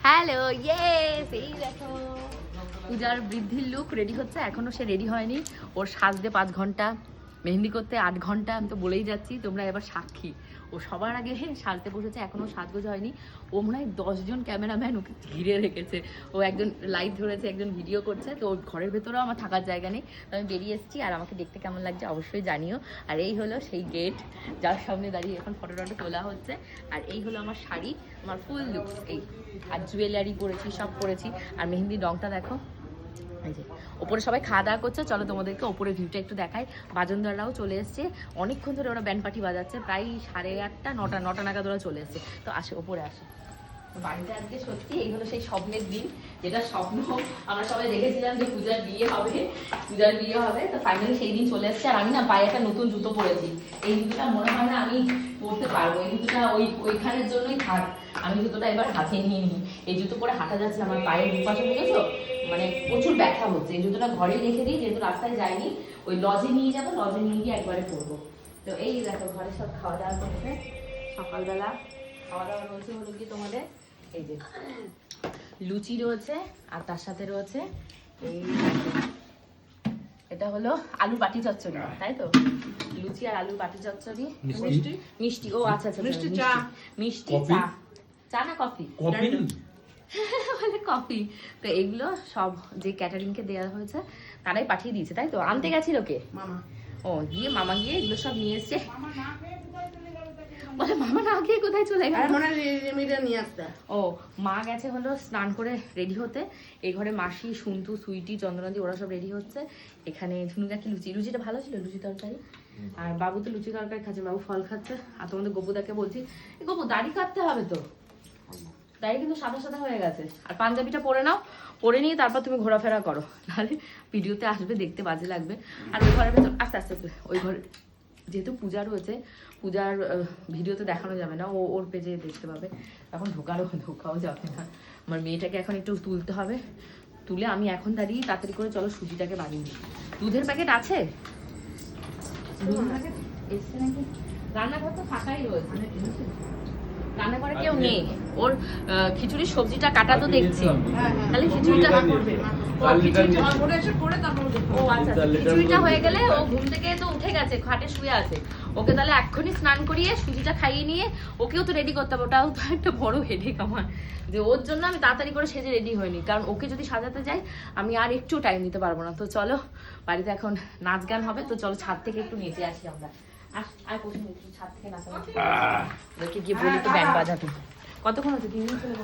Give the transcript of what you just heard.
Hello yes, এই দেখো পূজার বৃদ্ধির লুক রেডি হচ্ছে। এখনো সে রেডি হয়নি। ওর সাজতে 5 ঘন্টা, মেহেন্দি করতে 8 ঘন্টা। আমি তো বলেই যাচ্ছি, তোমরা এবার সাক্ষী। ও সবার আগে সাজতে বসেছে, এখনো সাজগোজ হয়নি। ও মনে হয় 10 জন ক্যামেরাম্যান ওকে ঘিরে রেখেছে। ও একজন লাইভ ধরেছে, একজন ভিডিও করছে। তো ওর ঘরের ভেতরেও আমার থাকার জায়গা নেই। তো আমি বেরিয়ে এসেছি, আর আমাকে দেখতে কেমন লাগছে অবশ্যই জানিও। আর এই হলো সেই গেট, যার সামনে দাঁড়িয়ে এখন ফটো টটো তোলা হচ্ছে। আর এই হলো আমার শাড়ি, আমার ফুল লুকস এই। আর জুয়েলারি পরেছি, সব পরেছি। আর মেহেন্দির রংটা দেখো, এই যে ওপরে সবাই খাওয়া দাওয়া করছে। চলো তোমাদেরকে ওপরে ভিউটা একটু দেখাই। বাজনদাররাও চলে এসছে, অনেকক্ষণ ধরে ওরা ব্যান্ড পার্টি বাজাচ্ছে, প্রায় 8:30 9টা নাগাদ ওরা চলে এসছে। তো আসে, ওপরে আসে। বাড়িতে আজকে সত্যি এই হলো সেই স্বপ্নের দিন, যেটা স্বপ্ন আমরা সবাই দেখেছিলাম যে পূজার বিয়ে হবে। তো ফাইনালি সেই দিন চলে এসছে। আর আমি না পায়ে একটা নতুন জুতো পরেছি। এই জুতোটা মনে হয় না আমি পরতে পারবো। এই জুতোটা ওইখানের জন্যই থাক। আমি জুতোটা এবার হাতে নিয়ে নিই। এই জুতো পরে হাঁটা যাচ্ছে, আমার পায়ের দুপাশে বুঝেছো, মানে প্রচুর ব্যথা হচ্ছে। এই জুতোটা ঘরেই রেখে দিই, যেহেতু রাস্তায় যাইনি। ওই লজে নিয়ে যাবো, লজে নিয়ে গিয়ে একবারে পরবো। তো এই দেখো ঘরে সব খাওয়া দাওয়া করছে। সকালবেলা খাওয়া দাওয়া রয়েছে হলো কি তোমাদের, এই যে লুচি রয়েছে, আর তার সাথে রয়েছে এই, এটা হলো আলু বাটি চচ্চড়ি, তাই তো? লুচি আর আলু বাটি চচ্চড়ি, মিষ্টি। ও আচ্ছা আচ্ছা, মিষ্টি চা। চা না কফি? বলে কফি। তো এগুলো সব যে ক্যাটারিংকে দেওয়া হয়েছে তারাই পাঠিয়ে দিয়েছে, তাই তো? আনতে গেছিল কে? মামা। ও গিয়ে, মামা গিয়ে এগুলো সব নিয়ে এসছে। বলে মামা না গিয়ে কোথায় চলে গেল? ও মা গেছে হলো স্নান করে রেডি হতে। এই ঘরে মাসি, সন্তু, সুইটি, চন্দ্রনাদি ওরা সব রেডি হচ্ছে। এখানে ঝুনুকা কি লুচিটা ভালো ছিল, লুচি তরকারি। আর বাবু তো লুচি তরকারি খাচ্ছে, বাবু ফল খাচ্ছে। আর তোমাদের গপুদাকে বলছি, গপু দাড়ি কাটতে হবে তো, দাড়ি কিন্তু সাদা সাদা হয়ে গেছে। আর পাঞ্জাবিটা পরে নাও, পরে নিয়ে তারপর তুমি ঘোরাফেরা করো, নাহলে ভিডিওতে আসবে, দেখতে বাজে লাগবে। আর ওই ঘরের ভেতর আস্তে আস্তে ওই ঘরে যেহেতু পূজা রয়েছে, পূজার ভিডিওতে দেখানো যাবে না, ওর পেজে দেখতে পাবে। এখন ঢোকাও যাবে না। আমার মেয়েটাকে এখন একটু তুলতে হবে, তুলে আমি এখন দাঁড়িয়ে তাড়াতাড়ি করে চলো সুজিটাকে বানিয়ে দিই। দুধের প্যাকেট আছে? দুধের প্যাকেট এসছে নাকি? রান্নাঘর তো ফাঁকাই রয়েছে, রান্নাঘরে কেউ নেই। ওর খিচুড়ির সবজিটা কাটা তো দেখছি, তাহলে খিচুড়িটা খিচুড়িটা হয়ে গেলে ও ঘুম থেকে তো উঠে গেছে, খাটে শুয়ে আছে। ওকে তাহলে এক্ষুনি স্নান করিয়ে সুজিটা খাইয়ে নিয়ে ওকেও তো রেডি করতে হবে। ওটাও তো একটা বড় হেডেক আমার, যে ওর জন্য আমি তাড়াতাড়ি করে সেজে রেডি হইনি। কারণ ওকে যদি সাজাতে যাই আমি আর একটু টাইম নিতে পারবো না। তো চলো, বাড়িতে এখন নাচ গান হবে, তো চলো ছাদ থেকে একটু নেচে আসি আমরা। আর ছাদ থেকে নাচানাচি গিয়ে বলি একটু ব্যান্ড বাজাতে। কতক্ষণ হচ্ছে? 3 দিন চলে